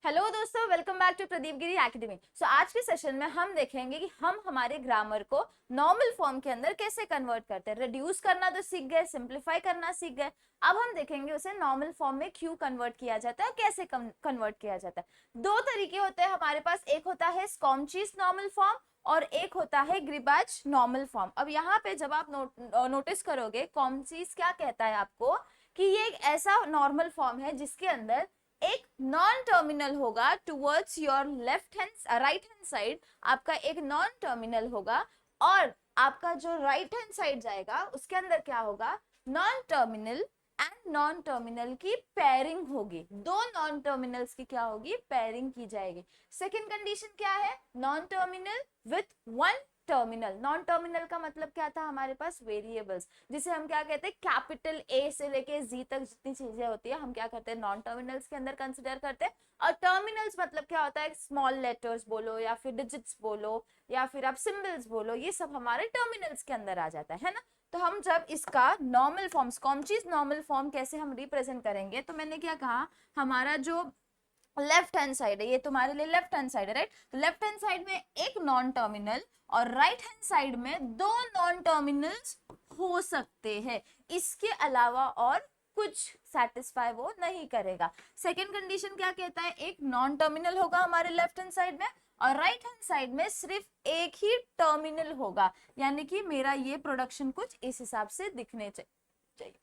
Hello दोस्तों, welcome back to Pradeep Giri academy. आज के सेशन में हम देखेंगे कि हम हमारे ग्रामर को नॉर्मल फॉर्म के अंदर कैसे कन्वर्ट करते हैं। रिड्यूस करना तो सीख गए, सिंप्लीफाई करना सीख गए, अब हम देखेंगे उसे नॉर्मल फॉर्म में क्यों कन्वर्ट किया जाता है, कैसे कन्वर्ट किया जाता है। दो तरीके होते हैं हमारे पास, एक होता है स्कॉमचीज नॉर्मल फॉर्म और एक होता है ग्रीबाच नॉर्मल फॉर्म। अब यहाँ पे जब आप नोटिस करोगे कॉमचीज क्या कहता है आपको कि ये एक ऐसा नॉर्मल फॉर्म है जिसके अंदर एक नॉन टर्मिनल होगा towards your left hand right hand side, आपका एक नॉन टर्मिनल होगा और आपका जो राइट हैंड साइड जाएगा उसके अंदर क्या होगा, non terminal and non terminal की पेयरिंग होगी। दो नॉन टर्मिनल्स की क्या होगी, पेयरिंग की जाएगी। सेकंड कंडीशन क्या है, non terminal with one terminal. Non terminal का मतलब क्या था, हमारे पास वेरिएबल्स, जिसे हम क्या कहते हैं, कैपिटल ए से लेके जी तक जितनी चीजें होती है हम क्या करते हैं, नॉन टर्मिनल्स के अंदर कंसिडर करते हैं। और टर्मिनल्स मतलब क्या होता है, स्मॉल लेटर्स बोलो या फिर डिजिट्स बोलो या फिर आप सिंबल्स बोलो, ये सब हमारे टर्मिनल्स के अंदर आ जाता है ना। तो हम जब इसका नॉर्मल फॉर्म, स्कॉमचीज नॉर्मल फॉर्म कैसे हम रिप्रेजेंट करेंगे, तो मैंने क्या कहा, हमारा जो लेफ्ट हैंड साइड है, ये तुम्हारे लिए लेफ्ट हैंड साइड है, राइट। तो लेफ्ट हैंड साइड में एक नॉन टर्मिनल और राइट हैंड साइड में दो नॉन टर्मिनल्स हो सकते हैं, इसके अलावा और कुछ सेटिस्फाई वो नहीं करेगा। सेकेंड कंडीशन क्या कहता है, एक नॉन टर्मिनल होगा हमारे लेफ्ट हैंड साइड में और राइट हैंड साइड में सिर्फ एक ही टर्मिनल होगा, यानी कि मेरा ये प्रोडक्शन कुछ इस हिसाब से दिखने चाहिए।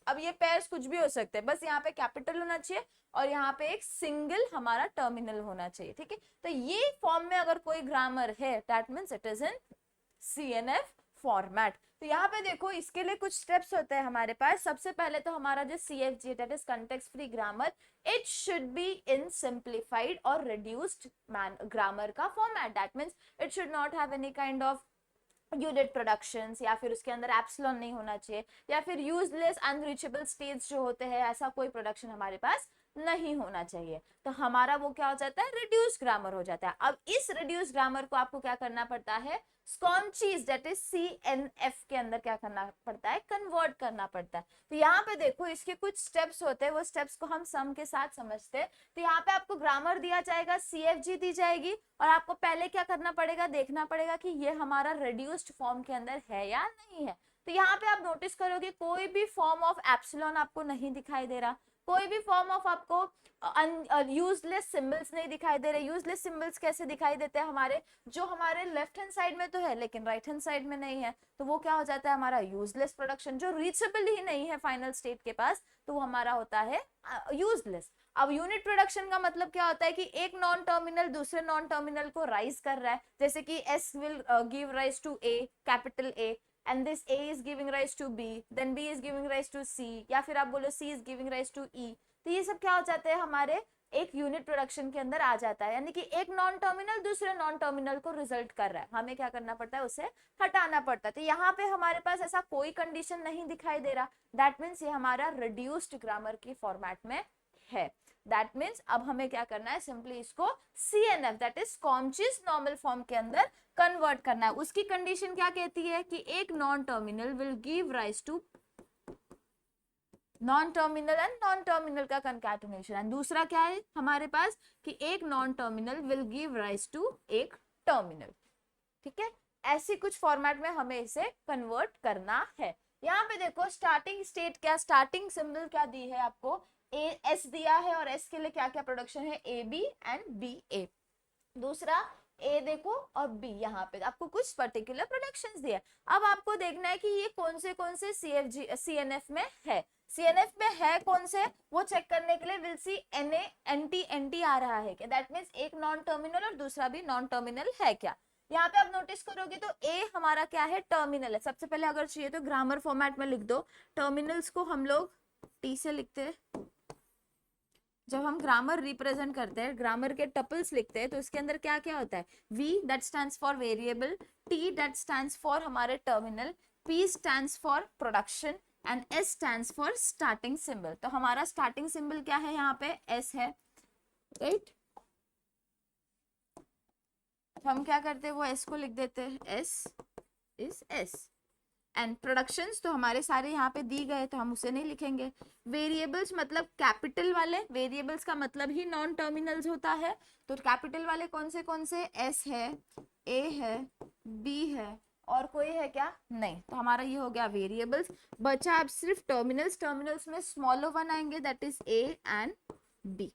अब ये पेयर्स कुछ भी हो सकते हैं, बस यहाँ पे कैपिटल होना चाहिए और यहाँ पे एक सिंगल हमारा टर्मिनल होना चाहिए, ठीक है। तो ये फॉर्म में अगर कोई ग्रामर है, that means it is in CNF format. तो यहाँ पे देखो, इसके लिए कुछ स्टेप्स होते हैं हमारे पास। सबसे पहले तो हमारा जो CFG, that is context free grammar, it should be in simplified और रिड्यूस्ड ग्रामर का format. That means it should not have any kind of unit productions, या फिर उसके अंदर एप्सिलॉन नहीं होना चाहिए, या फिर यूजलेस अनरीचेबल स्टेट्स जो होते हैं, ऐसा कोई प्रोडक्शन हमारे पास नहीं होना चाहिए। तो हमारा वो क्या हो जाता है, रिड्यूस ग्रामर हो जाता है। अब इस रिड्यूस ग्रामर को आपको क्या करना पड़ता है, स्कॉमचीज दैट इज CNF के अंदर क्या करना पड़ता है, कन्वर्ट करना पड़ता है। तो यहाँ पे देखो, इसके कुछ स्टेप्स होते हैं, वो स्टेप्स को हम सम के साथ समझते हैं। तो यहाँ पे आपको ग्रामर दिया जाएगा, CFG दी जाएगी और आपको पहले क्या करना पड़ेगा, देखना पड़ेगा कि ये हमारा रिड्यूस्ड फॉर्म के अंदर है या नहीं है। तो यहाँ पे आप नोटिस करोगे कोई भी फॉर्म ऑफ एप्सिलॉन आपको नहीं दिखाई दे रहा, कोई भी फॉर्म ऑफ आपको यूजलेस सिंबल्स नहीं दिखाई दे रहे। यूजलेस सिंबल्स कैसे दिखाई देते हैं, हमारे जो हमारे लेफ्ट हैंड साइड में तो है लेकिन राइट हैंड साइड में नहीं है, तो वो क्या हो जाता है, हमारा यूजलेस प्रोडक्शन, जो रीचेबल ही नहीं है फाइनल स्टेट के पास, तो वो हमारा होता है यूजलेस। अब यूनिट प्रोडक्शन का मतलब क्या होता है कि एक नॉन टर्मिनल दूसरे नॉन टर्मिनल को राइज कर रहा है, जैसे कि S will give rise to A, capital A, and this A is giving rise to B, then B is giving rise to C, या फिर आप बोलो C is giving rise to E। तो ये सब क्या हो जाते हैं, हमारे एक यूनिट प्रोडक्शन के अंदर आ जाता है, यानी कि एक नॉन टर्मिनल दूसरे नॉन टर्मिनल को रिजल्ट कर रहा है, हमें क्या करना पड़ता है, उसे हटाना पड़ता है। तो यहाँ पे हमारे पास ऐसा कोई कंडीशन नहीं दिखाई दे रहा, दैट मीन्स ये हमारा रिड्यूस्ड ग्रामर की फॉर्मेट में है। दैट मीन्स अब हमें क्या करना है, सिंपली इसको CNF that is Chomsky normal form के अंदर कन्वर्ट करना है। उसकी कंडीशन क्या कहती है कि एक non terminal will give rise to non terminal and non terminal का कंकैटिनेशन, एंड दूसरा क्या है हमारे पास कि एक non terminal will give rise to एक टर्मिनल, ठीक है। ऐसी कुछ फॉर्मेट में हमें इसे कन्वर्ट करना है। यहाँ पे देखो स्टार्टिंग स्टेट क्या, स्टार्टिंग सिंबल क्या दी है आपको, S दिया है और S के लिए क्या क्या प्रोडक्शन है, AB एंड BA। दूसरा A देखो और B, यहाँ पे आपको कुछ पर्टिकुलर प्रोडक्शंस दिए। अब आपको देखना है कि ये कौन से CFG CNF में है। CNF में है कौन से, वो चेक करने के लिए will see NA NT NT आ रहा है क्या, दैट मीन्स एक नॉन टर्मिनल और दूसरा भी नॉन टर्मिनल है क्या। यहाँ पे आप नोटिस करोगे तो A हमारा क्या है, टर्मिनल है। सबसे पहले अगर चाहिए तो ग्रामर फॉर्मेट में लिख दो, टर्मिनल्स को हम लोग T से लिखते हैं। जब हम ग्रामर रिप्रेजेंट करते हैं, ग्रामर के टपल्स लिखते हैं, तो इसके अंदर क्या क्या होता है, V that stands for variable, T that stands for हमारे terminal, P stands for production and S stands for starting symbol. तो हमारा स्टार्टिंग सिंबल क्या है, यहाँ पे S है, राइट। तो हम क्या करते हैं, वो S को लिख देते हैं, S is S। And productions तो हमारे सारे यहाँ पे दी गए, तो हम उसे नहीं लिखेंगे। वेरिएबल्स मतलब कैपिटल वाले, वेरिएबल्स का मतलब ही नॉन टर्मिनल्स होता है। तो कैपिटल वाले कौन से, एस है, ए है, बी है, और कोई है क्या, नहीं। तो हमारा ये हो गया वेरिएबल्स। बचा अब सिर्फ टर्मिनल्स, टर्मिनल्स में स्मॉलर वन आएंगे, that is A and B.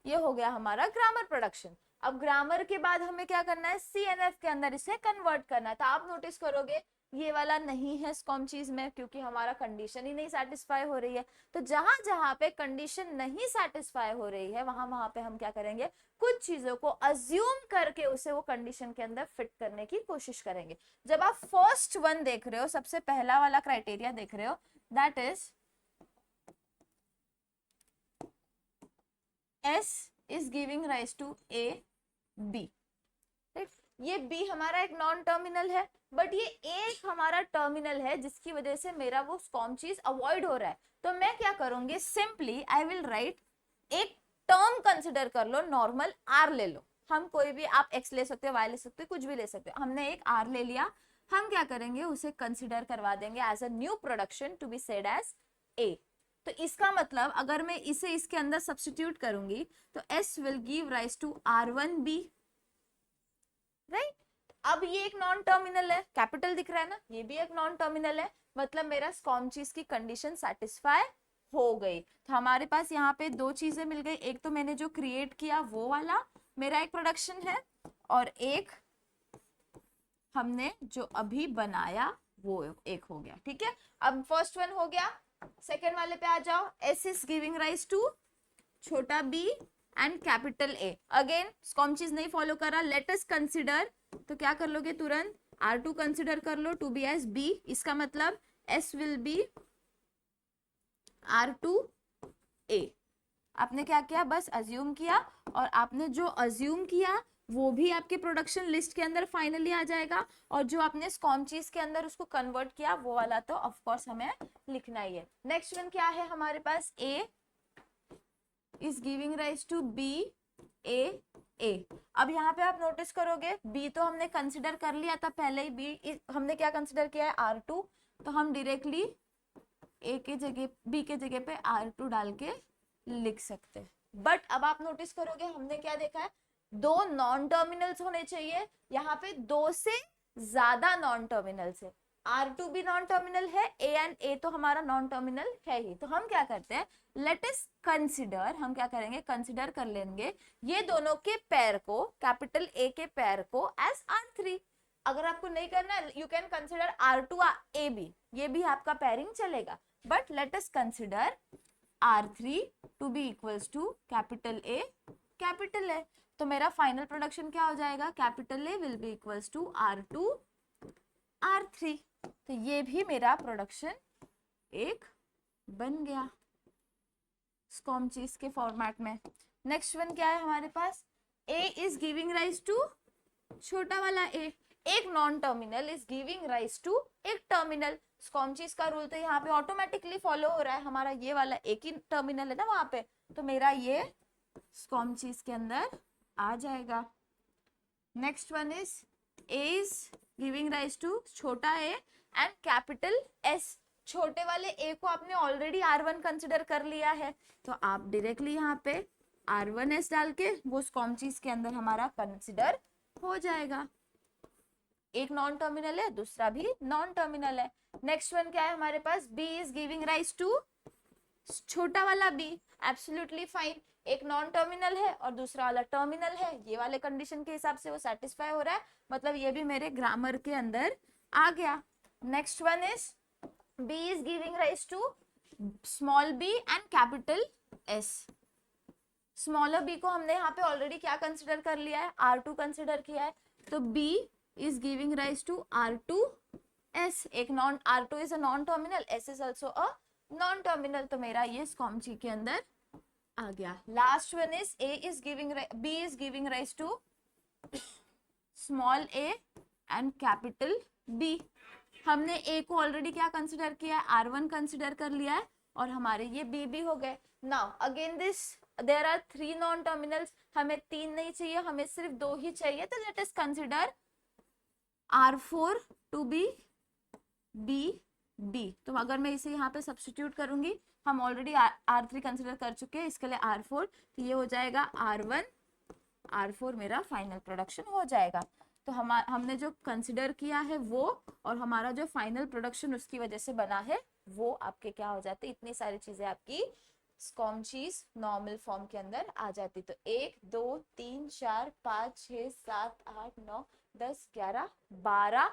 ये हो गया हमारा ग्रामर प्रोडक्शन। अब ग्रामर के बाद हमें क्या करना है, सीएनएफ के अंदर इसे कन्वर्ट करना है। तो आप नोटिस करोगे ये वाला नहीं है स्कॉम चीज में, क्योंकि हमारा कंडीशन ही नहीं सेटिस्फाई हो रही है। तो जहां जहां पे कंडीशन नहीं सेटिस्फाई हो रही है, वहां वहां पे हम क्या करेंगे, कुछ चीजों को अज्यूम करके उसे वो कंडीशन के अंदर फिट करने की कोशिश करेंगे। जब आप फर्स्ट वन देख रहे हो, सबसे पहला वाला क्राइटेरिया देख रहे हो, that is S is giving rise to A, B, right? ये B हमारा एक नॉन टर्मिनल है, बट ये एक हमारा टर्मिनल है जिसकी वजह से मेरा वो स्कॉम चीज अवॉइड हो रहा है। तो मैं क्या करूंगी, सिंपली आई विल राइट, एक टर्म कंसिडर कर लो, नॉर्मल R ले लो, हम कोई भी, आप X ले सकते हो, Y ले सकते हो, कुछ भी ले सकते हो। हमने एक R ले लिया, हम क्या करेंगे, उसे कंसिडर करवा देंगे as a new production to be said as A। तो इसका मतलब अगर मैं इसे इसके अंदर सब्स्टिट्यूट करूंगी, तो S will give rise to R1B, right. अब ये एक नॉन टर्मिनल है, कैपिटल दिख रहा है ना, ये भी एक नॉन टर्मिनल है, मतलब मेरा स्कॉम चीज की कंडीशन सेटिस्फाई हो गई। तो हमारे पास यहाँ पे दो चीजें मिल गई, एक तो मैंने जो क्रिएट किया वो वाला मेरा एक प्रोडक्शन है, और एक हमने जो अभी बनाया वो एक हो गया, ठीक है। अब फर्स्ट वन हो गया, सेकेंड वाले पे आ जाओ। S is giving rise to छोटा b and capital A। Again Chomsky नहीं फॉलो करा, लेट अस कंसिडर, तो क्या कर लोगे तुरंत, R2 कंसिडर कर लो टू बी एज B। इसका मतलब S विल बी R2A। आपने क्या किया, बस अज्यूम किया, और आपने जो अज्यूम किया वो भी आपके प्रोडक्शन लिस्ट के अंदर फाइनली आ जाएगा, और जो आपने स्कॉम चीज के अंदर उसको कन्वर्ट किया वो वाला तो ऑफ कोर्स हमें लिखना ही है। नेक्स्ट वन क्या है हमारे पास, A is giving rise to B A A। अब यहाँ पे आप नोटिस करोगे B तो हमने कंसिडर कर लिया था पहले ही, B हमने क्या कंसिडर किया है, R2, तो हम डायरेक्टली A के जगह, B के जगह पे R2 डाल के लिख सकते हैं। बट अब आप नोटिस करोगे हमने क्या देखा है, दो नॉन टर्मिनल्स होने चाहिए, यहाँ पे दो से ज्यादा नॉन टर्मिनल्स है। R2 भी नॉन टर्मिनल है, A एंड A तो हमारा नॉन टर्मिनल है ही। तो हम क्या करते हैं, लेट अस कंसिडर, हम क्या करेंगे, कंसिडर कर लेंगे ये दोनों के पैर को, कैपिटल A के पैर को एज R3। अगर आपको नहीं करना है, you can consider R2 AB, ये भी आपका पैरिंग चलेगा, but let us consider R3 to be equals to capital A capital A। तो मेरा फाइनल प्रोडक्शन क्या हो जाएगा, capital A will be equals to R2 R3। तो ये भी मेरा प्रोडक्शन एक बन गया स्कॉम चीज के फॉर्मेट में। नेक्स्ट वन क्या है हमारे पास, A is giving rise to छोटा वाला A, एक non terminal is giving rise to एक टर्मिनल। स्कॉम चीज का रूल तो यहाँ पे ऑटोमेटिकली फॉलो हो रहा है, हमारा ये वाला एक ही टर्मिनल है ना वहां पे, तो मेरा ये स्कॉम चीज के अंदर आ जाएगा। Next one is A is giving rise to छोटा A एंड कैपिटल S। छोटे वाले A को आपने ऑलरेडी R1 कंसिडर कर लिया है, तो आप डायरेक्टली यहाँ पे R1S डाल के वो स्कॉम चीज के अंदर हमारा कंसिडर हो जाएगा। एक नॉन टर्मिनल है, दूसरा भी नॉन टर्मिनल है। नेक्स्ट वन क्या है हमारे पास, B is giving rise to छोटा वाला B, एब्सोल्युटली फाइन, एक नॉन टर्मिनल है और दूसरा वाला टर्मिनल है, ये वाले कंडीशन के हिसाब से वो सेटिस्फाई हो रहा है, मतलब ये भी मेरे ग्रामर के अंदर आ गया। Next one is B is giving rise to small b and capital S। Smaller b को हमने यहाँ पे ऑलरेडी क्या कंसिडर कर लिया है, R2 कंसिडर किया है, तो B is giving rise to R2S। एक non, R2 is a non terminal, S is also a non terminal, तो मेरा ये स्कॉम ची के अंदर आ गया। Last one is B is giving rise to small a and capital B। हमने A को ऑलरेडी क्या कंसिडर किया है, R1 कंसिडर कर लिया है, और हमारे ये B भी हो गए। Now again this there are 3 non terminals, हमें 3 नहीं चाहिए, हमें सिर्फ 2 ही चाहिए, तो let us consider R4 to be B D. तो अगर मैं इसे यहाँ पे सब्स्टिट्यूट करूंगी, हम ऑलरेडी R3 कंसिडर कर चुके हैं, इसके लिए R4, तो ये हो जाएगा R1 R4 मेरा फाइनल प्रोडक्शन हो जाएगा। तो हमने जो कंसिडर किया है वो और हमारा जो फाइनल प्रोडक्शन उसकी वजह से बना है वो आपके क्या हो जाते, इतनी सारी चीजें आपकी स्कॉमचीज नॉर्मल फॉर्म के अंदर आ जाती। तो 1 2 3 4 5 6 7 8 9 10 11 12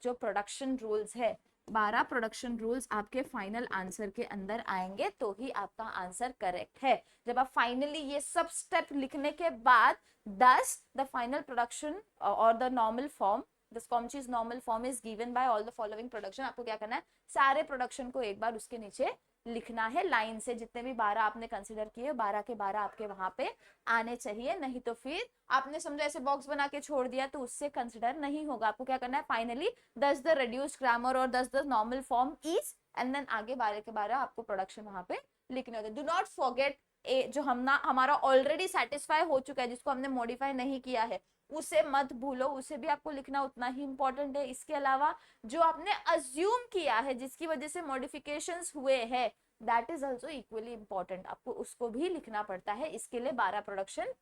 जो प्रोडक्शन रूल्स है, 12 प्रोडक्शन रूल्स आपके फाइनल आंसर के अंदर आएंगे तो ही आपका आंसर करेक्ट है। जब आप फाइनली ये सब स्टेप लिखने के बाद thus the final production or the normal form, the Squamchie's normal form is given by all the following production। आपको क्या करना है, सारे प्रोडक्शन को एक बार उसके नीचे लिखना है लाइन से, जितने भी 12 आपने कंसिडर किए 12 के 12 आपके वहां पे आने चाहिए, नहीं तो फिर आपने समझो ऐसे बॉक्स बना के छोड़ दिया तो उससे कंसिडर नहीं होगा। आपको क्या करना है, finally thus the reduced grammar और thus the normal form is and then आगे 12 के 12 आपको प्रोडक्शन वहां पे लिखने होते हैं। डू नॉट फॉरगेट जो हमारा ऑलरेडी सेटिस्फाई हो चुका है, जिसको हमने मॉडिफाई नहीं किया है, उसे मत भूलो, उसे भी आपको लिखना उतना ही इंपॉर्टेंट है। इसके अलावा जो आपने अज्यूम किया है जिसकी वजह से मॉडिफिकेशंस हुए हैं, that is also equally important, आपको उसको भी लिखना पड़ता है। इसके लिए 12 प्रोडक्शन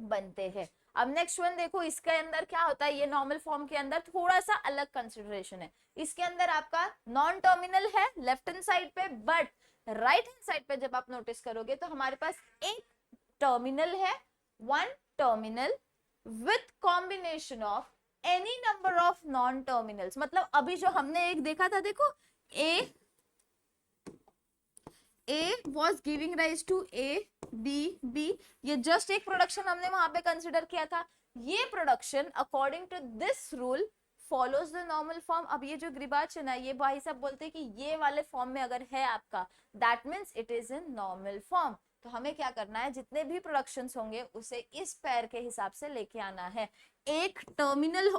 बनते हैं। अब नेक्स्ट वन देखो, इसके अंदर क्या होता है, ये नॉर्मल फॉर्म के अंदर थोड़ा सा अलग कंसिडरेशन है। इसके अंदर आपका नॉन टर्मिनल है लेफ्ट हैंड साइड पे, बट राइट हैंड साइड पे जब आप नोटिस करोगे तो हमारे पास एक टर्मिनल है, one terminal with combination of any number of non terminals. मतलब अभी जो हमने एक देखा था, देखो A was giving rise to A, B, B, ये जस्ट एक प्रोडक्शन हमने वहां पे कंसिडर किया था। ये production according to this rule follows the normal form. अब ये जो ग्रीबाचन है, ये भाई साहब बोलते हैं कि ये वाले फॉर्म में अगर है आपका, that means it is in normal form. तो हमें क्या करना है, जितने भी प्रोडक्शंस होंगे उसे इस पैर के हिसाब से लेके आना है। एक टर्मिनल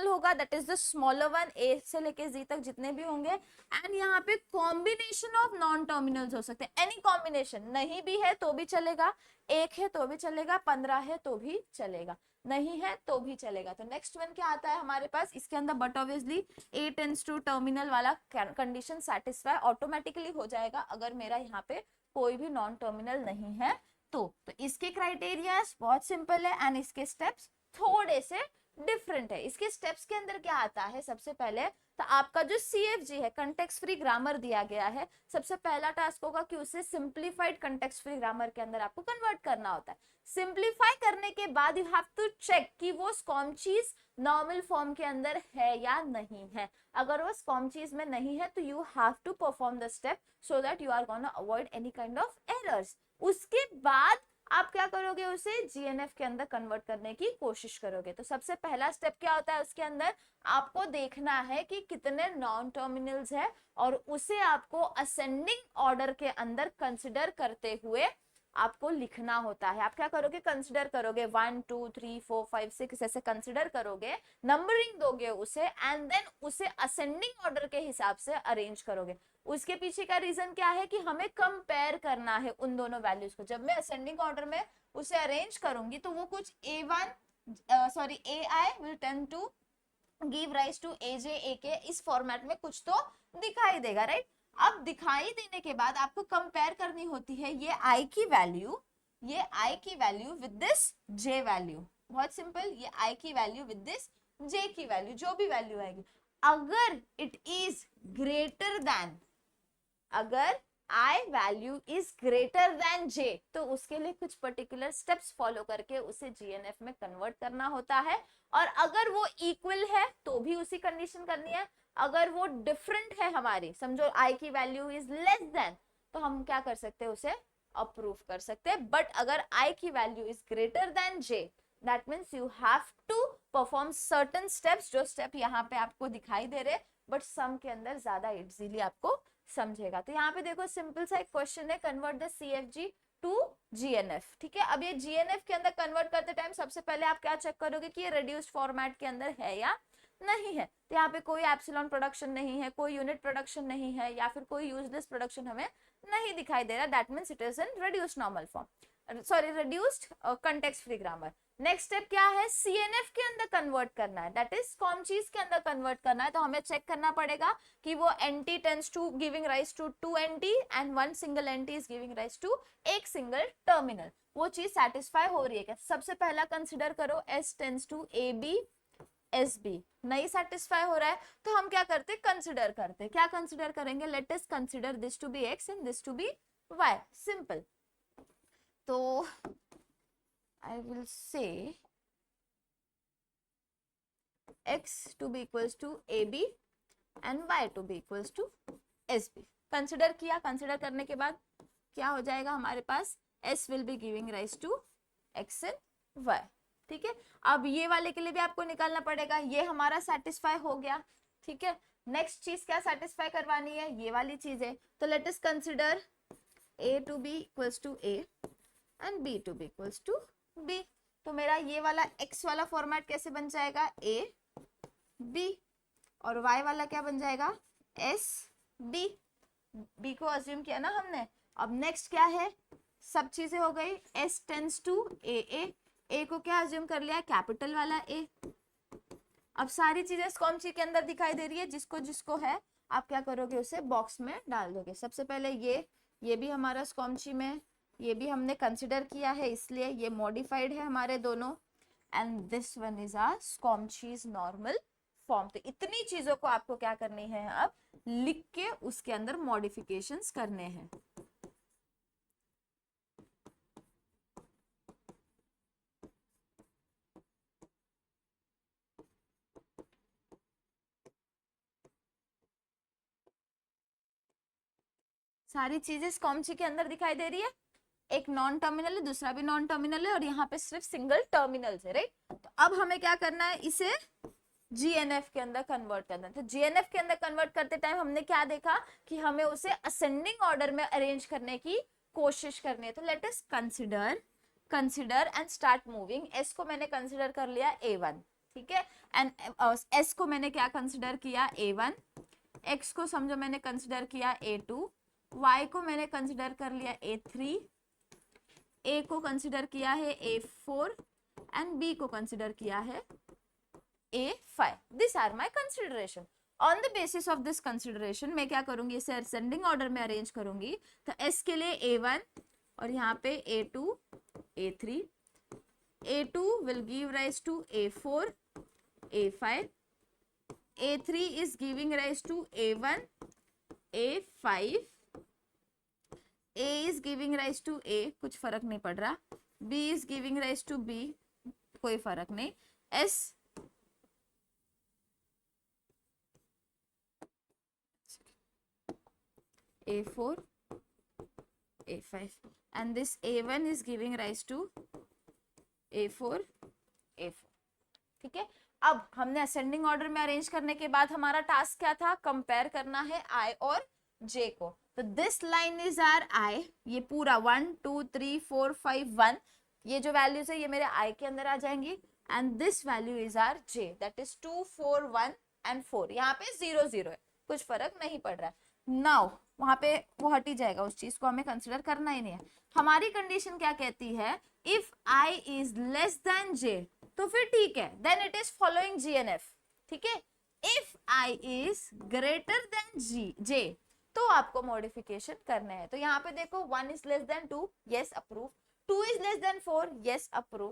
होगा, that is the smaller one, A से लेके जी तक जितने भी होंगे, एंड यहाँ पे कॉम्बिनेशन ऑफ नॉन टर्मिनल्स हो सकते हैं, एनी कॉम्बिनेशन, नहीं भी है तो भी चलेगा, एक है तो भी चलेगा, 15 है तो भी चलेगा, नहीं है तो भी चलेगा। तो नेक्स्ट वन क्या आता है हमारे पास इसके अंदर, but obviously A tends to terminal वाला कंडीशन सेटिस्फाई ऑटोमेटिकली हो जाएगा अगर मेरा यहाँ पे कोई भी नॉन टर्मिनल नहीं है तो इसके क्राइटेरिया बहुत सिंपल है एंड इसके स्टेप्स थोड़े से डिफरेंट है। इसके स्टेप्स के अंदर क्या आता है, सबसे पहले तो आपका जो CFG है, कंटेक्स्ट फ्री ग्रामर दिया गया है, सबसे पहला टास्क होगा कि उसे सिंप्लीफाइड कंटेक्स्ट फ्री ग्रामर के अंदर आपको कन्वर्ट करना होता है। सिंप्लीफाई करने के बाद यू हैव टू चेक कि वो स्कॉमचीज नॉर्मल फॉर्म के अंदर है या नहीं है। अगर वो स्कॉमचीज में नहीं है तो you have to perform the step so that you are gonna avoid any kind of errors. उसके बाद आप क्या करोगे, उसे GNF के अंदर कन्वर्ट करने की कोशिश करोगे। तो सबसे पहला स्टेप क्या होता है, उसके अंदर आपको देखना है कि कितने नॉन टर्मिनल्स है और उसे आपको असेंडिंग ऑर्डर के अंदर कंसिडर करते हुए आपको लिखना होता है। आप क्या करोगे, कंसिडर करोगे 1 2 3 4 5 6 ऐसे कंसिडर करोगे, नंबरिंग दोगे उसे एंड देन उसे असेंडिंग ऑर्डर के हिसाब से अरेंज करोगे। उसके पीछे का रीजन क्या है कि हमें कंपेयर करना है उन दोनों वैल्यूज को। जब मैं असेंडिंग ऑर्डर में उसे अरेंज करूंगी तो वो कुछ AI will tend to give rise to AJ AK इस फॉर्मेट में कुछ तो दिखाई देगा, राइट। अब दिखाई देने के बाद आपको कंपेयर करनी होती है ये I की value with this J value. बहुत सिंपल, ये I की वैल्यू विद दिस J की वैल्यू, जो भी वैल्यू आएगी, अगर इट इज ग्रेटर देन, अगर I value is greater than J तो उसके लिए कुछ पर्टिकुलर स्टेप्स फॉलो करके उसे GNF में कन्वर्ट करना होता है। और अगर वो इक्वल है तो भी उसी कंडीशन करनी है। अगर वो डिफरेंट है, हमारी समझो I की वैल्यू इज लेस देन, तो हम क्या कर सकते हैं, उसे अप्रूव कर सकते हैं। बट अगर I की value is greater than J, that means you have to perform certain steps, जो स्टेप यहाँ पे आपको दिखाई दे रहे, बट सम के अंदर ज्यादा इजीली आपको समझेगा। तो यहाँ पे देखो सिंपल सा एक क्वेश्चन है, convert the CFG to GNF। ठीक है, अब ये GNF के अंदर कन्वर्ट करते टाइम सबसे पहले आप क्या चेक करोगे कि ये रिड्यूस्ड फॉर्मेट के अंदर है या नहीं है। तो यहाँ पे कोई एप्सिलॉन प्रोडक्शन नहीं है, कोई यूनिट प्रोडक्शन नहीं है, या फिर कोई यूजलेस प्रोडक्शन हमें नहीं दिखाई दे रहा, that means it is in reduced normal form, sorry reduced context free grammar. Next step क्या है, CNF के अंदर कन्वर्ट करना है, दैट इज स्कॉमचीज के अंदर कन्वर्ट करना है। तो हमें चेक करना पड़ेगा कि वो NT tends to giving rise to 2 NT and 1 single NT is giving rise to एक सिंगल टर्मिनल, वो चीज सेटिस्फाई हो रही है क्या। सबसे पहला कंसिडर करो S tends to AB SB, नहीं सेटिस्फाई हो रहा है तो हम क्या करते, कंसिडर करते, क्या कंसिडर करेंगे, let us consider this to be X and this to be Y, simple. तो I will say X to be equals to AB and Y to be equals to SB। Consider किया, consider करने के बाद क्या हो जाएगा हमारे पास, S will be giving rise to X and Y, ठीक है। अब ये वाले के लिए भी आपको निकालना पड़ेगा, ये हमारा सेटिस्फाई हो गया, ठीक है। नेक्स्ट चीज क्या सेटिस्फाई करवानी है, ये वाली चीज है। तो let us consider A to be equals to A and B to be equals to B। तो मेरा ये वाला X वाला फॉर्मेट कैसे बन जाएगा, A B, और Y वाला क्या बन जाएगा, S B। B को अज्यूम किया ना हमने। अब नेक्स्ट क्या है, सब चीजें हो गई, S tends to A, A को क्या अज्यूम कर लिया, कैपिटल वाला A। अब सारी चीजें स्कॉमची के अंदर दिखाई दे रही है, जिसको जिसको है आप क्या करोगे, उसे बॉक्स में डाल दोगे। सबसे पहले ये भी हमारा स्कॉमची में, ये भी हमने कंसिडर किया है इसलिए ये मॉडिफाइड है हमारे दोनों, and this one is our Chomsky normal form. तो इतनी चीजों को आपको क्या करनी है, अब लिख के उसके अंदर मॉडिफिकेशंस करने हैं। सारी चीजें स्कॉमची के अंदर दिखाई दे रही है, एक नॉन टर्मिनल है, दूसरा भी नॉन टर्मिनल है, और यहाँ पे सिर्फ सिंगल टर्मिनल है, राइट। तो अब हमें क्या करना है, इसे GNF के अंदर कन्वर्ट करना है। तो GNF के अंदर कन्वर्ट करते टाइम हमने क्या देखा कि हमें उसे असेंडिंग ऑर्डर में अरेंज करने की कोशिश करनी है। तो let us consider and start moving. S को मैंने कंसिडर कर लिया A1, ठीक है, एंड S को मैंने क्या कंसिडर किया, A1। X को समझो मैंने कंसिडर किया A2, Y को मैंने कंसिडर कर लिया A3, A को कंसिडर किया है A4 एंड B को कंसिडर किया है A5। This are my consideration. On the basis of this consideration मैं क्या करूंगी, इसे असेंडिंग ऑर्डर में अरेंज करूंगी। तो S के लिए A1 और यहाँ पे A2 A3, A2 will give rise to A4 A5, A3 is giving rise to A1 A5, A is giving rise to A, कुछ फर्क नहीं पड़ रहा, B is giving rise to B, कोई फर्क नहीं, S A4 A5 and this A1 is giving rise to A4 A4, ठीक है। अब हमने असेंडिंग ऑर्डर में अरेंज करने के बाद हमारा टास्क क्या था, कंपेयर करना है I और J को। तो this line is R I, ये पूरा 1 2 3 4 5 1, ये जो वैल्यूज है ये मेरे I के अंदर आ जाएंगी, and this value is R J, that is 2 4 1 and 4। यहाँ पे 0 0 है, कुछ फर्क नहीं पड़ रहा है। नाउ वहां पे वो हट ही जाएगा, उस चीज को हमें कंसिडर करना ही नहीं है। हमारी कंडीशन क्या कहती है, if I is less than J, तो फिर ठीक है, then it is following GNF, ठीक है। If I is greater than J, तो आपको मॉडिफिकेशन करना है। तो यहाँ पे देखो 1 is less then 2, yes approve, 2 is less then 4, yes approve,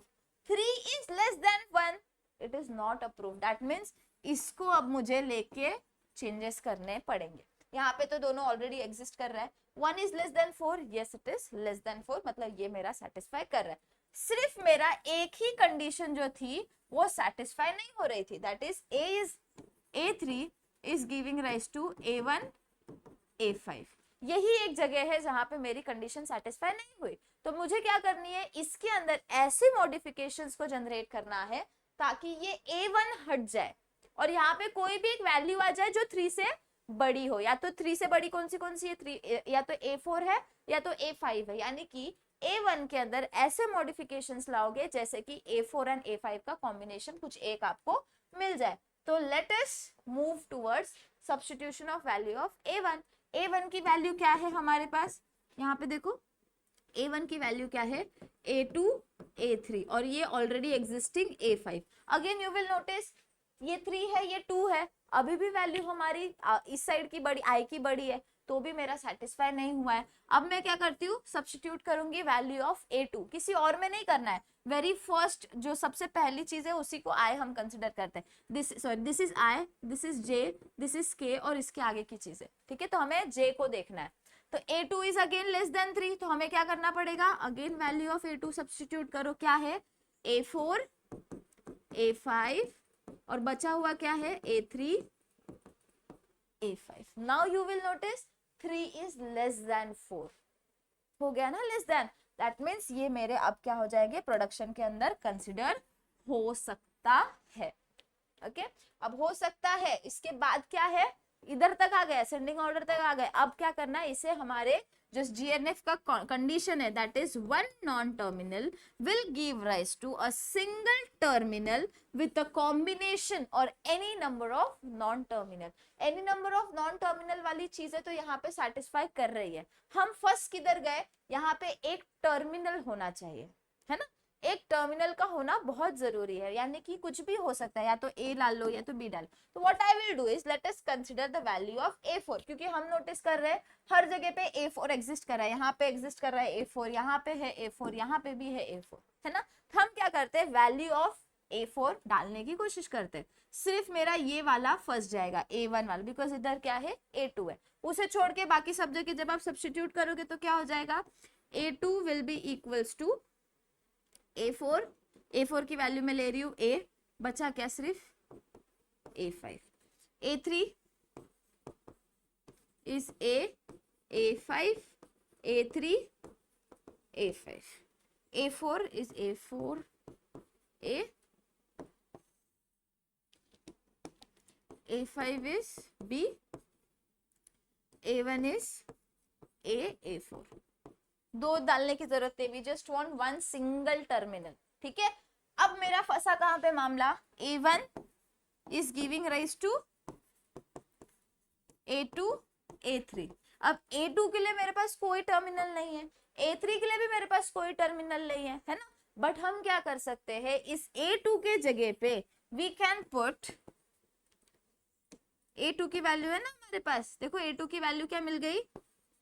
3 is less then 1, it is not approve. That means इसको अब मुझे लेके चेंजेस करने पड़ेंगे। यहाँ पे तो दोनों ऑलरेडी एग्जिस्ट कर रहा है, 1 is less then 4, yes it is less then 4, मतलब ये मेरा सेटिस्फाई कर रहा है। सिर्फ मेरा एक ही कंडीशन जो थी वो सेटिस्फाई नहीं हो रही थी, that is A3 is giving rise to A1 A5। यही एक जगह है जहां पे मेरी कंडीशन सेटिस्फाई नहीं हुई। तो मुझे क्या करनी है, इसके अंदर ऐसे मॉडिफिकेशंस को जनरेट करना है ताकि ये A1 हट जाए और यहाँ पे कोई भी एक वैल्यू आ जाए जो 3 से बड़ी हो। या तो 3 से बड़ी कौन सी है, 3 या तो A4 है या तो A5 है, यानी कि A1 के अंदर ऐसे मॉडिफिकेशंस लाओगे जैसे कि A4 एंड A5 का कॉम्बिनेशन कुछ एक आपको मिल जाए। तो let us move towards substitution of value of A1। A1 की वैल्यू क्या है हमारे पास, यहाँ पे देखो A1 की वैल्यू क्या है, A2 A3 और ये already existing A5। Again you will notice ये 3 है, ये 2 है, अभी भी वैल्यू हमारी इस साइड की बड़ी, I की बड़ी है, तो भी मेरा सेटिस्फाई नहीं हुआ है। अब मैं क्या करती हूँ, सब्स्टिट्यूट करूंगी वैल्यू ऑफ A2, किसी और में नहीं करना है, वेरी फर्स्ट जो सबसे पहली चीज है उसी को I हम कंसिडर करते हैं। This is I, this is J, this is K और इसके आगे की चीजें, ठीक है। तो हमें J को देखना है, तो A2 is again less than 3, तो हमें क्या करना पड़ेगा, again value of A2 substitute करो, क्या है A4, A5 और बचा हुआ क्या है A3, A5। Now you will notice 3 is less then 4, हो गया ना लेस देन, दैट मीन्स ये मेरे अब क्या हो जाएंगे, प्रोडक्शन के अंदर कंसिडर हो सकता है। ओके, अब हो सकता है, इसके बाद क्या है, इधर तक आ गए, असेंडिंग ऑर्डर तक आ गए। अब क्या करना है, इसे हमारे जो GNF का कंडीशन है, that is one non terminal will give rise to a single terminal with a combination or any number of non terminal। any number of non terminal वाली चीजें तो यहाँ पे satisfy कर रही है। हम फर्स्ट किधर गए, यहाँ पे एक टर्मिनल होना चाहिए, है ना, एक टर्मिनल का होना बहुत जरूरी है, यानी कि कुछ भी हो सकता है, या तो A डाल लो या तो B डाल। तो what I will do is late us consider the value of A4, क्योंकि हम नोटिस कर रहे हैं हर जगह पे A4 एग्जिस्ट कर रहा है, यहाँ पे एग्जिस्ट कर रहा है A4, यहाँ पे है A4, यहाँ पे भी है A4, है ना। हम क्या करते हैं, वैल्यू ऑफ A4 डालने की कोशिश करते हैं, सिर्फ मेरा ये वाला फंस जाएगा A1 वाला, बिकॉज इधर क्या है A2 है, उसे छोड़ के बाकी सब जगह जब आप सब्स्टिट्यूट करोगे तो क्या हो जाएगा, A2 will be equals to A4, A4 की वैल्यू मैं ले रही हूँ A, बचा क्या सिर्फ A5, A3 is A, A5, A3, A5, A4 is A4, A, A5 is B, A1 is A, A4। दो डालने की जरूरत है, we just want one single terminal, ठीक है। अब मेरा फंसा कहां पे मामला, A1 is giving rise to A2, A3। अब A2 के लिए मेरे पास कोई टर्मिनल नहीं है, A3 के लिए भी मेरे पास कोई टर्मिनल नहीं है ना। बट हम क्या कर सकते हैं, इस A2 के जगह पे वी कैन पुट A2 की वैल्यू है ना हमारे पास, देखो A2 की वैल्यू क्या मिल गई,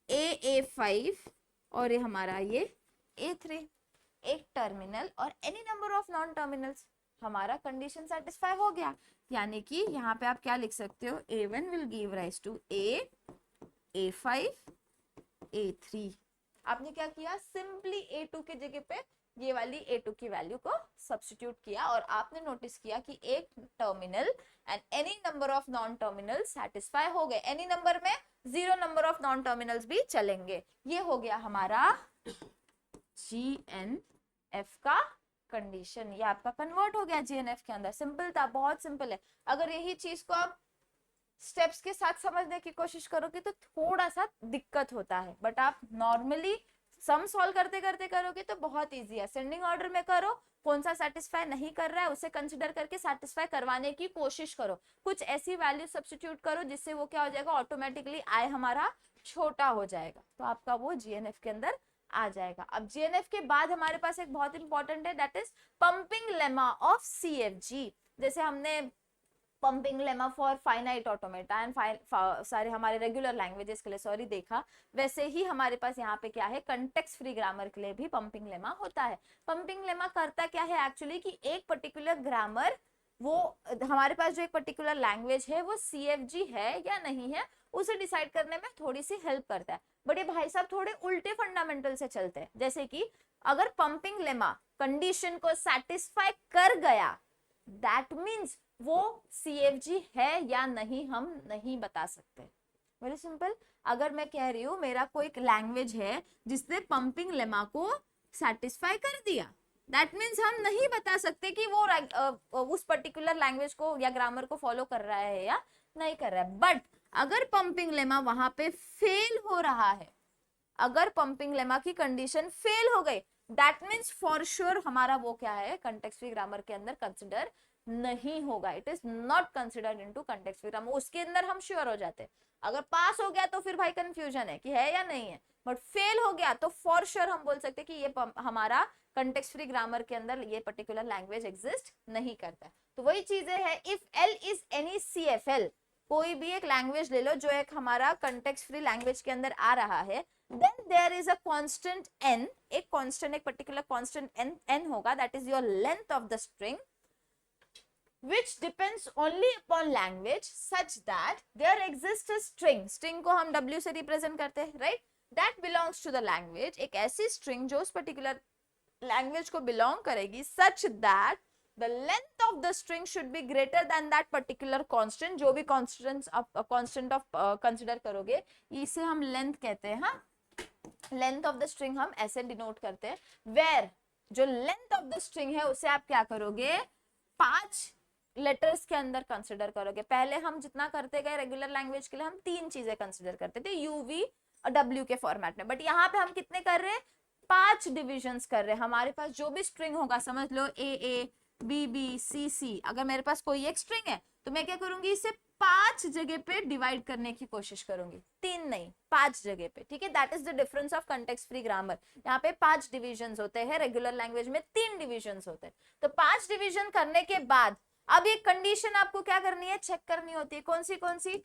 A5 और ये हमारा ये A3, एक टर्मिनल और any number of non terminals, हमारा कंडीशन सेटिस्फाई हो गया। यानी कि यहाँ पे आप क्या लिख सकते हो, A1 will give rise to A, A5, A3। आपने क्या किया, सिंपली A2 की जगह पे ये वाली A2 की वैल्यू को सब्स्टिट्यूट किया और आपने नोटिस किया कि एक terminal and any number of non terminal satisfy हो गए। एनी नंबर में 0 नंबर ऑफ नॉन टर्मिनल्स भी चलेंगे। ये हो गया हमारा GNF का कंडीशन, ये आपका कन्वर्ट हो गया GNF के अंदर। सिंपल था, बहुत सिंपल है। अगर यही चीज को आप स्टेप्स के साथ समझने की कोशिश करोगे तो थोड़ा सा दिक्कत होता है, बट आप नॉर्मली सम सॉल्व करते करते करोगे तो बहुत इजी है। असेंडिंग ऑर्डर में करो, कौन सा सेटिस्फाई नहीं कर रहा है उसे कंसिडर करके सेटिस्फाई करवाने की कोशिश करो। कुछ ऐसी वैल्यू सब्स्टिट्यूट करो जिससे वो क्या हो जाएगा, ऑटोमेटिकली आई हमारा छोटा हो जाएगा, तो आपका वो GNF के अंदर आ जाएगा। अब GNF के बाद हमारे पास एक बहुत इंपॉर्टेंट है, that is pumping lemma of CFG। जैसे हमने pumping lemma for finite automata and सारे हमारे रेगुलर लैंग्वेजेस के लिए सॉरी देखा, वैसे ही हमारे पास यहाँ पे क्या है, कंटेक्स्ट फ्री ग्रामर के लिए भी पंपिंग लेमा होता है। पंपिंग लेमा करता क्या है एक्चुअली, कि एक पर्टिकुलर ग्रामर, वो हमारे पास जो एक पर्टिकुलर लैंग्वेज है वो CFG है या नहीं है उसे डिसाइड करने में थोड़ी सी हेल्प करता है। बड़े भाई साहब थोड़े उल्टे फंडामेंटल से चलते हैं, जैसे कि अगर पंपिंग लेमा कंडीशन को सेटिस्फाई कर गया, दैट मीन्स वो CFG है या नहीं हम नहीं बता सकते। वेरी सिंपल, अगर मैं कह रही हूँ मेरा कोई लैंग्वेज है जिसने पंपिंग लेमा को सेटिस्फाई कर दिया, दैट मीन्स हम नहीं बता सकते कि वो उस पर्टिकुलर लैंग्वेज को या ग्रामर को फॉलो कर रहा है या नहीं कर रहा है। बट अगर पंपिंग लेमा वहां पे फेल हो रहा है, अगर पंपिंग लेमा की कंडीशन फेल हो गई, दैट मीन्स फॉर श्योर हमारा वो क्या है, कंटेक्स्ट फ्री ग्रामर के अंदर कंसिडर नहीं होगा। It is not considered into context free grammar. उसके अंदर हम श्योर हो जाते हैं। अगर पास हो गया तो फिर भाई कंफ्यूजन है कि है या नहीं है, बट फेल हो गया तो फॉर श्योर हम बोल सकते हैं कि ये हमारा कंटेक्स्ट फ्री ग्रामर के अंदर ये पर्टिकुलर लैंग्वेज एग्जिस्ट नहीं करता है। तो वही चीजें है, if L is any CFL, कोई भी एक लैंग्वेज ले लो जो एक हमारा कंटेक्स्ट फ्री लैंग्वेज के अंदर आ रहा है, then there is a constant n, एक constant, एक particular constant n होगा, that is your length of the string, which depends only upon language, such that there exists a string को हम w से represent करते हैं, right, that belongs to the language, एक ऐसी string जो उस particular language को belong करेगी, such that the length of the string should be greater than that particular constant, जो भी constant of consider करोगे, इसे हम length कहते हैं, हाँ, लेंथ ऑफ द स्ट्रिंग हम ऐसे डिनोट करते हैं, वेयर जो लेंथ ऑफ द स्ट्रिंग है उसे आप क्या करोगे, 5 लेटर्स के अंदर कंसिडर करोगे। पहले हम जितना करते गए रेगुलर लैंग्वेज के लिए हम 3 चीजें कंसिडर करते थे UV और W के फॉर्मेट में, बट यहाँ पे हम कितने कर रहे हैं, 5 डिविजन्स कर रहे हैं। हमारे पास जो भी स्ट्रिंग होगा, समझ लो AA BB CC, अगर मेरे पास कोई एक स्ट्रिंग है तो मैं क्या करूंगी, इसे 5 जगह पे डिवाइड करने की कोशिश करूंगी, 3 नहीं 5 जगह पे, ठीक है। That is the difference of context free grammar. यहाँ पे 5 डिविजन्स होते हैं, रेगुलर लैंग्वेज में 3 डिविजन्स होते हैं। तो 5 डिविजन करने के बाद अब ये कंडीशन आपको क्या करनी है, चेक करनी होती है, कौन सी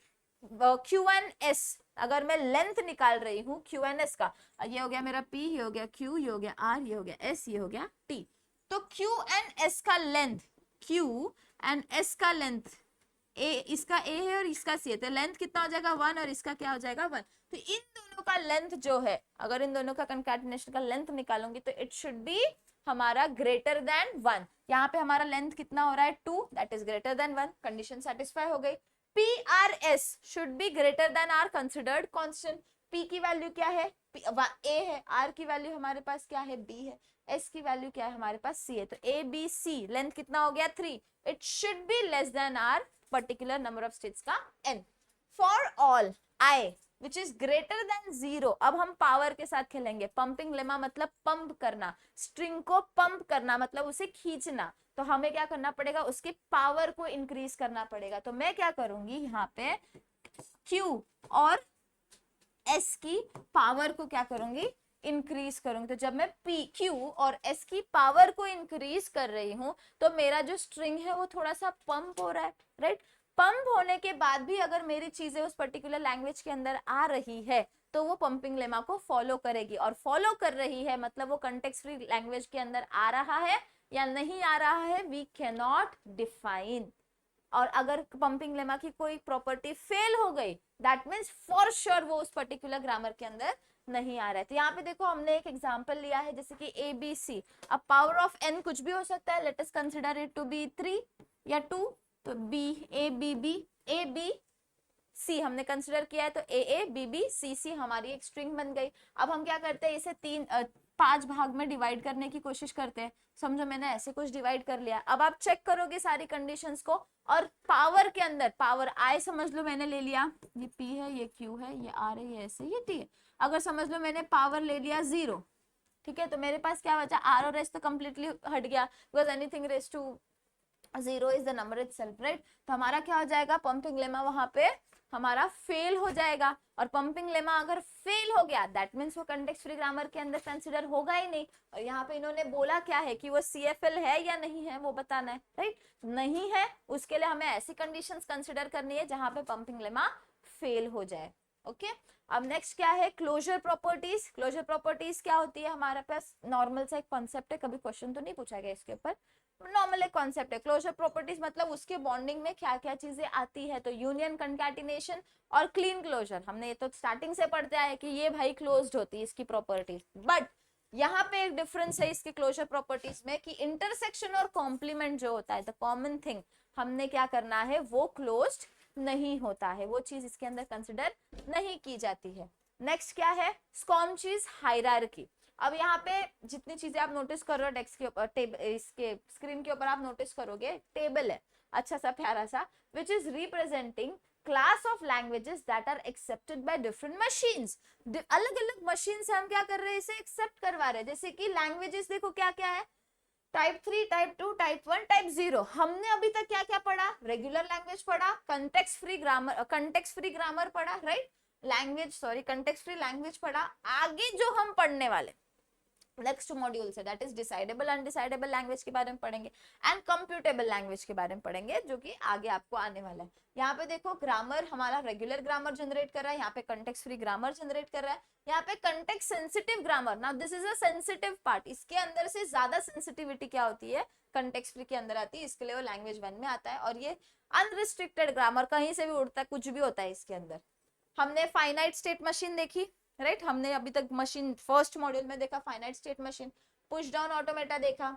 QNS, अगर मैं लेंथ निकाल रही हूँ QNS का, ये हो गया मेरा P, ये हो गया Q, ये हो गया R, ये हो गया S, ये हो गया T, तो QNS का लेंथ, QNS का लेंथ, इसका A है और इसका C है, तो लेंथ कितना हो जाएगा 1 और इसका क्या हो जाएगा 1। तो इन दोनों का लेंथ जो है, अगर इन दोनों का कंकैटिनेशन का लेंथ निकालूंगी तो इट शुड बी हमारा ग्रेटर देन 1। यहाँ पे हमारा लेंथ कितना हो रहा है 2, that is greater than 1, condition satisfy हो गई। PRS should be greater than or considered constant. P की वैल्यू क्या है, A है, R की वैल्यू हमारे पास क्या है, B है, S की वैल्यू क्या है हमारे पास C है, तो ABC लेंथ कितना हो गया 3, it should be less than or particular number of states का n। For all I which is greater than 0, अब हम पावर के साथ खेलेंगे। पंपिंग लेमा मतलब पंप करना, स्ट्रिंग को पंप करना मतलब उसे खींचना, तो हमें क्या करना पड़ेगा, उसकी पावर को इंक्रीज करना पड़ेगा। तो मैं क्या करूंगी, यहाँ पे Q और S की पावर को क्या करूंगी, इंक्रीज करूंगी। तो जब मैं Q और S की पावर को इंक्रीज कर रही हूं तो मेरा जो स्ट्रिंग है वो थोड़ा सा पंप हो रहा है, राइट। पंप होने के बाद भी अगर मेरी चीजें उस पर्टिकुलर लैंग्वेज के अंदर आ रही है तो वो पंपिंग लेमा को फॉलो करेगी, और फॉलो कर रही है मतलब वो कंटेक्स्ट फ्री लैंग्वेज के अंदर आ रहा है या नहीं आ रहा है, वी कैन नॉट डिफाइन। और अगर पंपिंग लेमा की कोई प्रॉपर्टी फेल हो गई, दैट मीन्स फॉर श्योर वो उस पर्टिकुलर ग्रामर के अंदर नहीं आ रहा है। तो यहाँ पे देखो हमने एक एग्जांपल लिया है, जैसे कि ABC, अब पावर ऑफ n कुछ भी हो सकता है, let us consider it to be 3 या 2, तो ABC हमने कंसीडर किया है, तो AABBCC हमारी एक स्ट्रिंग बन गई। अब हम क्या करते हैं, इसे 5 भाग में डिवाइड करने की कोशिश करते हैं। समझो मैंने ऐसे कुछ डिवाइड कर लिया, अब आप चेक करोगे सारी कंडीशंस को, और पावर के अंदर पावर I समझ लो मैंने ले लिया, ये P है, ये Q है, ये R है, ये S है, ये T है। अगर समझ लो मैंने पावर ले लिया 0, ठीक है, तो मेरे पास क्या बचा, R और S तो कंप्लीटली हट गया, because anything raise to 0 is the number itself, right. तो हमारा क्या हो जाएगा, पंपिंग लेमा वहां पे हमारा फेल हो जाएगा, और पंपिंग लेमा अगर फेल हो गया दैट मीन्स वो कंटेक्स्ट फ्री ग्रामर के अंदर कंसीडर होगा ही नहीं। और यहाँ पे इन्होंने बोला क्या है कि वो CFL है या नहीं है वो बताना है, राइट। नहीं है, उसके लिए हमें ऐसी कंडीशंस कंसीडर करनी है जहां पे पंपिंग लेमा फेल हो जाए, ओके। अब नेक्स्ट क्या है, क्लोजर प्रॉपर्टीज। क्लोजर प्रॉपर्टीज क्या होती है, हमारे पास नॉर्मल सा एक कॉन्सेप्ट है, कभी क्वेश्चन तो नहीं पूछा गया इसके ऊपर, नॉर्मल एक कॉन्सेप्ट है। क्लोजर प्रॉपर्टीज मतलब उसके बॉन्डिंग में क्या क्या चीजें आती है, तो यूनियन, कंकैटिनेशन और क्लीन क्लोजर। हमने ये तो स्टार्टिंग से पढ़ते आए कि ये भाई क्लोज्ड होती है इसकी प्रॉपर्टीज, बट यहाँ पे एक डिफरेंस है इसके क्लोजर प्रॉपर्टीज में कि इंटरसेक्शन और कॉम्प्लीमेंट जो होता है, द कॉमन थिंग, हमने क्या करना है, वो क्लोज्ड नहीं होता है, वो चीज इसके अंदर कंसिडर नहीं की जाती है। नेक्स्ट क्या है, स्कॉमचीज हायरार्की। अब यहाँ पे जितनी चीजें आप नोटिस कर रहे हो डेस्क के ऊपर, इसके स्क्रीन के ऊपर आप नोटिस करोगे टेबल है, अच्छा सा प्यारा सा, which is representing class of languages that are accepted by different machines. अलग अलग मशीन से हम क्या कर रहे हैं, इसे एक्सेप्ट करवा रहे हैं। जैसे कि लैंग्वेजेस देखो क्या क्या है, टाइप 3, टाइप 2, टाइप 1, टाइप 0। हमने अभी तक क्या क्या पढ़ा, रेगुलर लैंग्वेज पढ़ा, कंटेक्स्ट फ्री ग्रामर पढ़ा, राइट, कंटेक्स्ट फ्री लैंग्वेज पढ़ा। आगे जो हम पढ़ने वाले नेक्स्ट मॉड्यूल से, that is decidable undecidable language के बारे में पढ़ेंगे एंड कंप्यूटेबल लैंग्वेज के बारे में पढ़ेंगे, जो कि आगे आपको आने वाला है। यहाँ पे देखो ग्रामर हमारा रेगुलर ग्रामर जनरेट कर रहा है, यहाँ पे कंटेक्स्ट फ्री ग्रामर जनरेट कर रहा है, यहाँ पे context sensitive grammar. Now this is a sensitive part, इसके अंदर से ज्यादा सेंसिटिविटी क्या होती है, कंटेक्स्ट फ्री के अंदर आती है, इसके लिए वो लैंग्वेज 1 में आता है। और ये अनरिस्ट्रिक्टेड ग्रामर, कहीं से भी उड़ता है, कुछ भी होता है इसके अंदर। हमने फाइनाइट स्टेट मशीन देखी, राइट हमने अभी तक मशीन फर्स्ट मॉड्यूल में देखा, finite state machine. Push down automata देखा,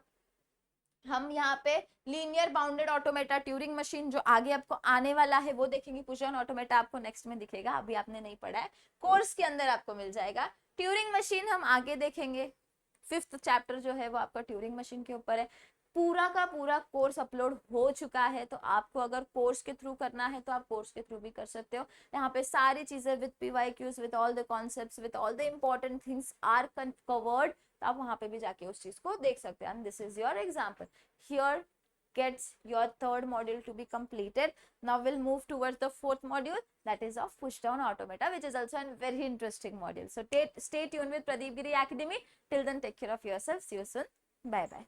हम यहाँ पे linear bounded automata, Turing machine जो आगे आपको आने वाला है वो देखेंगे। पुश डाउन ऑटोमेटा आपको नेक्स्ट में दिखेगा, अभी आपने नहीं पढ़ा है, कोर्स के अंदर आपको मिल जाएगा। ट्यूरिंग मशीन हम आगे देखेंगे, 5th चैप्टर जो है वो आपका ट्यूरिंग मशीन के ऊपर है। पूरा का पूरा कोर्स अपलोड हो चुका है, तो आपको अगर कोर्स के थ्रू करना है तो आप कोर्स के थ्रू भी कर सकते हो। यहाँ पे सारी चीजें with PYQs, with all the concepts, with all the important things are covered, तो आप वहां पे भी जाके उस चीज को देख सकते हैं। And this is your example, here gets your 3rd module to be completed. Now we'll move towards the 4th module, that is of push down automata, which is also a very interesting module. So stay tuned with Pradeep Giri Academy. Till then, take care of yourself. See you soon. Bye bye.